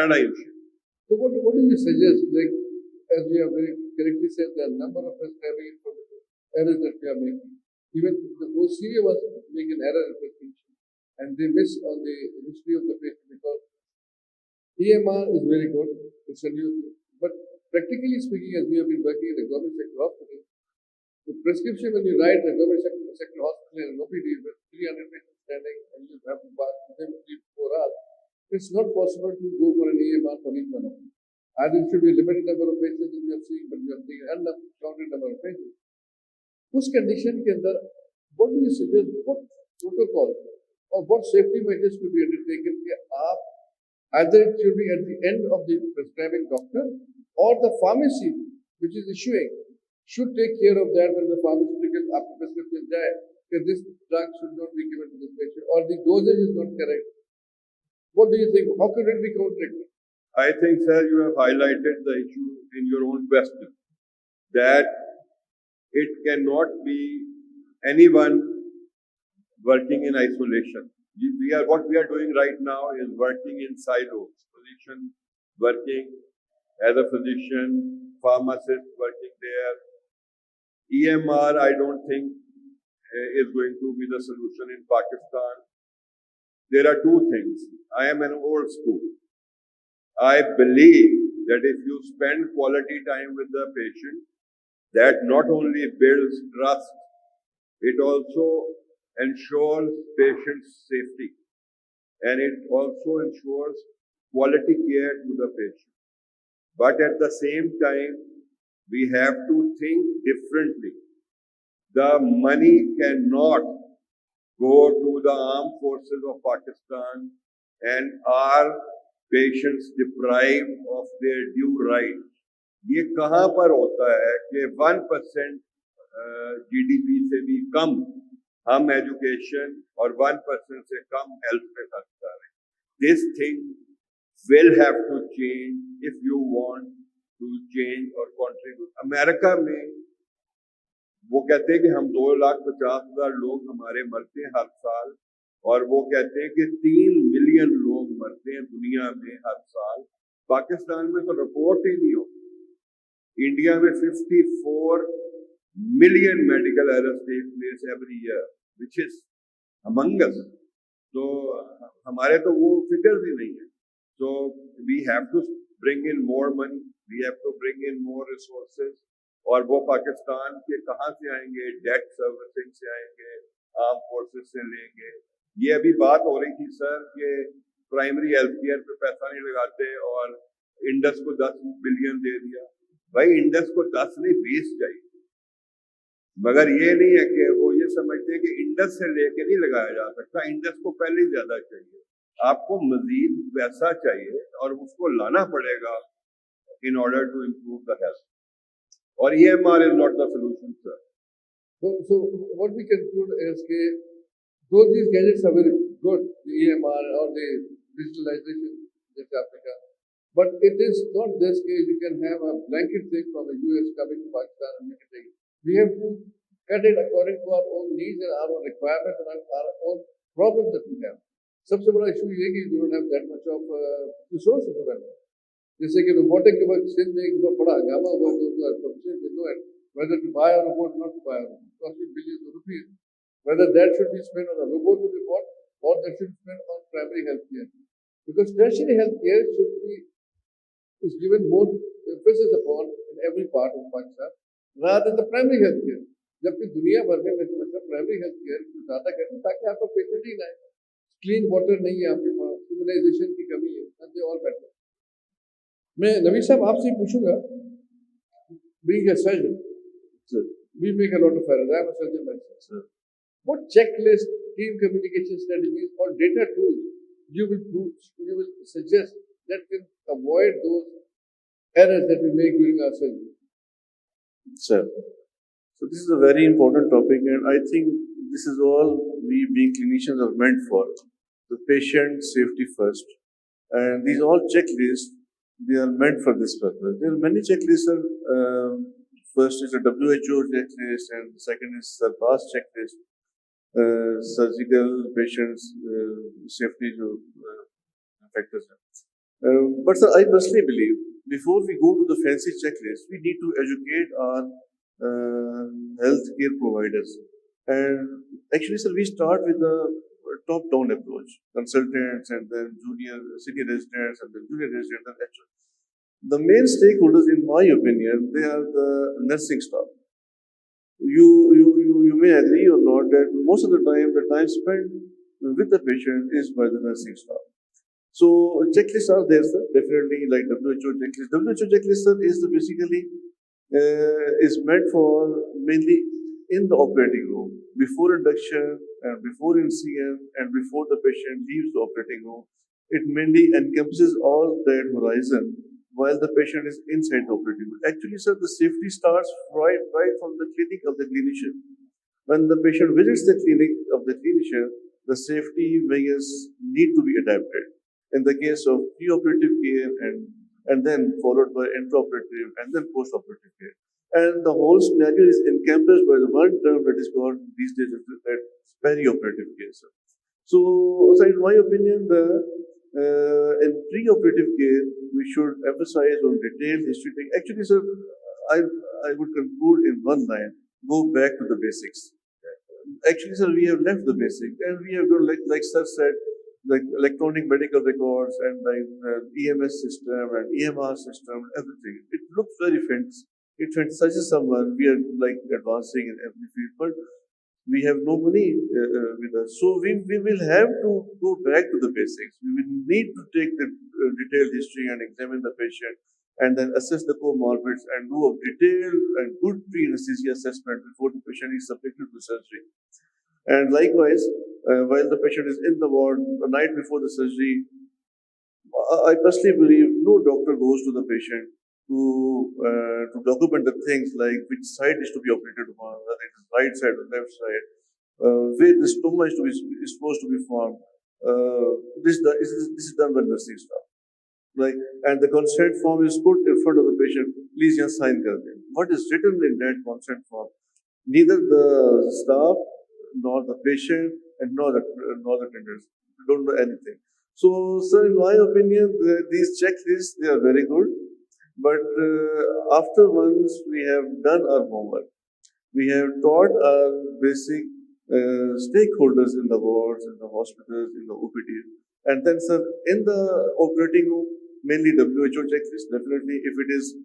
paradigm. So what do you suggest? Like, as we have very correctly said, there are a number of prescribing errors that we are making. Even the OCA was making an error in prescription, and they miss on the history of the patient because EMR is very good, it's a new thing. But practically speaking, as we have been working in the government sector hospital, the prescription when you write the government sector hospital and an OPD with 300 patients standing and you have to pass within 3 to 4 hours, it's not possible to go for an EMR for each one of them. Either it should be a limited number of patients that you are seeing, but you are seeing an uncounted number of patients. उस condition के अंदर what do you suggest, what protocol or what safety measures could be undertaken कि आप either it should be at the end of the prescribing doctor or the pharmacy which is issuing should take care of that when the pharmaceutical after prescription जाए that this drug should not be given to this patient or the dosage is not correct. What do you think? How could it be counteracted? I think, sir, you have highlighted the issue in your own question that it cannot be anyone working in isolation. What we are doing right now is working in silos. Physician working as a physician, pharmacist working there. EMR, I don't think is going to be the solution in Pakistan. There are two things. I am an old school. I believe that if you spend quality time with the patient, that not only builds trust, it also ensures patient safety and it also ensures quality care to the patient. But at the same time, we have to think differently. The money cannot go to the armed forces of Pakistan and our patients deprived of their due rights. ये कहाँ पर होता है कि 1% GDP से भी कम हम education और 1% से कम हेल्थ पे खर्च कर रहे हैं. This thing will have to change if you want to change or contribute. America में वो कहते हैं कि हम 2,50,000 लोग हमारे मरते हैं हर साल और वो कहते हैं कि 3 मिलियन लोग मरते हैं दुनिया में हर साल. पाकिस्तान में तो रिपोर्ट ही नहीं होती. इंडिया में 54 million medical errors take place every year, which is among us. So हमारे तो वो figures ही नहीं है. So we have to bring in more money, we have to bring in more resources. और वो पाकिस्तान के कहाँ से आएंगे? डेट सर्विसिंग से आएंगे, आर्म फोर्सेस से लेंगे. ये अभी बात हो रही थी सर कि प्राइमरी हेल्थ केयर पे पैसा नहीं लगाते और इंडस को 10 बिलियन दे दिया. भाई इंडस को 10 नहीं 20 चाहिए, मगर ये नहीं है कि वो ये समझते हैं कि इंडस से लेके नहीं लगाया जा सकता. इंडस को पहले ही ज्यादा चाहिए, आपको मजीद पैसा चाहिए और उसको लाना पड़ेगा in order to improve the health. और EMR is not the solution, sir. So what we conclude is that though these gadgets are very good, the EMR or the digitalization that Africa, but it is not this case you can have a blanket thing from the US coming to Pakistan and make it take. We have to cut it according to our own needs and our own requirements and our own problems that we have. सबसे बड़ा issue ये कि you don't have that much of resources available. जैसे कि robotic के वक्त सिंध में एक बड़ा हंगामा हुआ तो whether to buy a robot or not to buy a robot, costing billions of rupees. Whether that should be spent on a robot to be bought or that should be spent on primary health care. Because tertiary health care is given more emphasis upon in every part of Pakistan rather than the primary health care. जबकि दुनिया भर में मैं समझता primary health care ज़्यादा करते हैं ताकि आपका पेशेंट ही ना है. क्लीन वाटर नहीं है आपके पास, इम्यूनाइजेशन की कमी है, दे ऑल बेटर. मैं नवीन साहब आपसे पूछूंगा, being a surgeon, Sir. we make a lot of errors. I am a surgeon myself. Sir. What checklist, team communication strategies, or data tools you will suggest that can avoid those errors that we make during our surgery? Sir, so this is a very important topic, and I think this is all we being clinicians are meant for. The patient safety first, and these all checklists, they are meant for this purpose. There are many checklists. First is a WHO checklist, and the second is SURPASS checklist. Surgical patients safety factors. But sir, I personally believe before we go to the fancy checklist, we need to educate our healthcare providers. And actually, sir, we start with the top-down approach: consultants, and then senior residents, and then junior residents, and actual. The main stakeholders, in my opinion, they are the nursing staff. You may agree or not that most of the time spent with the patient is by the nursing staff. So checklists are there, sir. Definitely, like WHO checklist. WHO checklist, sir, is basically is meant for mainly in the operating room, before induction and before NCM and before the patient leaves the operating room. It mainly encompasses all that horizon while the patient is inside the operating room. Actually, sir, the safety starts right from the clinic of the clinician. When the patient visits the clinic of the clinician, the safety measures need to be adapted. In the case of preoperative care and then followed by intraoperative and then postoperative care. And the whole scenario is encompassed by the one term that is called these days that perioperative care. So in my opinion, in preoperative care, we should emphasize on detailed history. Actually, sir, I would conclude in one line: go back to the basics. Actually, sir, we have left the basics, and we have done like sir said, like electronic medical records and like EMS system and EMR system, everything. It looks very fancy. It fantasizes someone. We are like advancing in every field, but we have no money with us. So we will have to go back to the basics. We will need to take the detailed history and examine the patient and then assess the comorbids and do a detailed and good pre-anesthesia assessment before the patient is subjected to surgery. And likewise, while the patient is in the ward the night before the surgery, I personally believe no doctor goes to the patient to document the things like which side is to be operated upon, whether it is right side or left side, where the stoma is supposed to be formed. This is done by nursing staff. Right? And the consent form is put in front of the patient. Please just sign kar dein. What is written in that consent form? Neither the staff nor the patient and nor the tenders don't know anything. So, sir, in my opinion, these checklists, they are very good. But after once we have done our homework, we have taught our basic stakeholders in the wards, in the hospitals, in the OPDs, and then, sir, in the operating room, mainly WHO checklist, definitely, if it is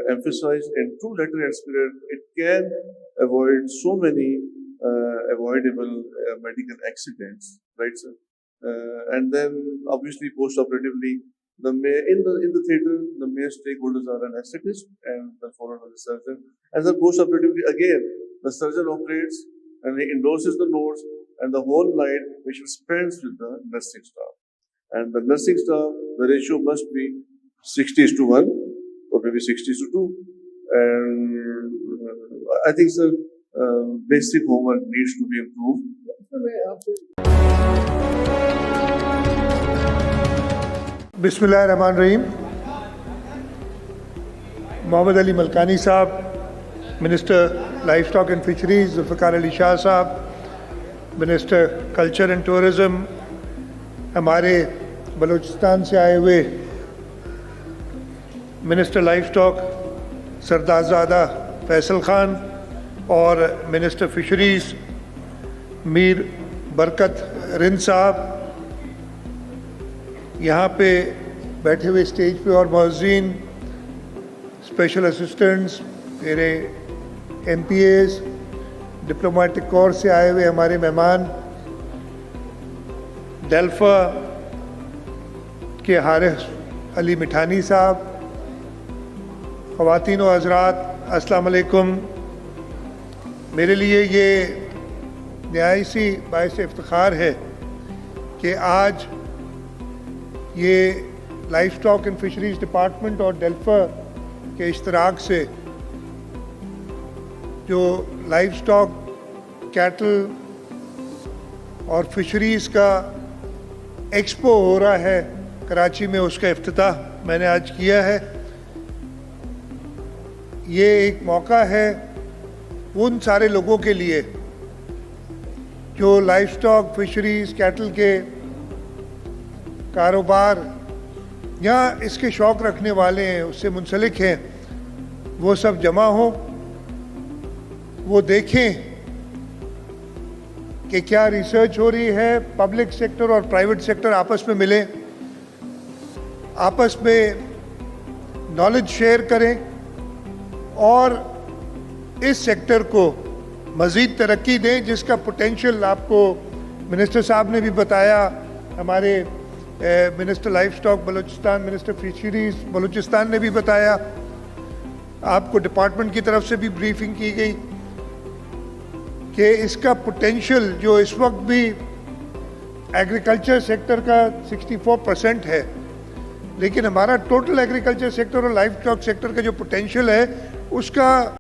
emphasized in true letter and spirit, it can avoid so many avoidable medical accidents, right, sir? And then, obviously, post-operatively, in the theater, the main stakeholders are anesthetist and then followed by the surgeon. And then post-operatively, again, the surgeon operates and he endorses the notes, and the whole night patient spends with the nursing staff. And the nursing staff, the ratio must be 60:1 or maybe 60:2. And I think, sir, basic homework needs to be improved. बिस्मिल्लाहिर्रहमानिर्रहीम। Mohammad Ali Malkani Sahab, minister livestock and fisheries Zulfiqar Ali Shah Sahab, minister culture and tourism, हमारे बलूचिस्तान से आए हुए minister livestock Sardarzada Faisal Khan और minister fisheries Mir बरकत रिंद साहब, यहाँ पे बैठे हुए स्टेज पे और मौज़ीन, स्पेशल असिस्टेंट्स, मेरे MPAs, डिप्लोमेटिक कोर से आए हुए हमारे मेहमान, डेल्फा के हारिस अली मिठानी साहब, ख़वातीन व हज़रात, अस्सलाम वालेकुम। मेरे लिए ये नहायती बाइस इफ्तिखार है कि आज ये life stock and fisheries department और डेल्फा के इश्तराक से जो लाइफ स्टॉक, कैटल और फिशरीज़ का एक्सपो हो रहा है कराची में, उसका इफ्तिताह मैंने आज किया है। ये एक मौका है उन सारे लोगों के लिए जो लाइफ स्टॉक, फिशरीज़, कैटल के कारोबार یا اس کے شوق رکھنے والے ہیں, اس سے منسلک ہیں, وہ سب جمع ہوں, وہ دیکھیں کہ کیا ریسرچ ہو رہی ہے, پبلک سیکٹر اور پرائیویٹ سیکٹر آپس میں ملیں, آپس میں نالج شیئر کریں اور اس سیکٹر کو مزید ترقی دیں جس کا پوٹینشیل آپ کو منسٹر صاحب نے بھی بتایا, ہمارے minister life stock Balochistan, minister fisheries Balochistan نے بھی بتایا, آپ کو ڈپارٹمنٹ کی طرف سے بھی بریفنگ کی گئی کہ اس کا پوٹینشیل جو اس وقت بھی ایگریکلچر سیکٹر کا 64% ہے, لیکن ہمارا ٹوٹل ایگریکلچر سیکٹر اور لائف سٹاک سیکٹر کا جو پوٹینشیل ہے اس کا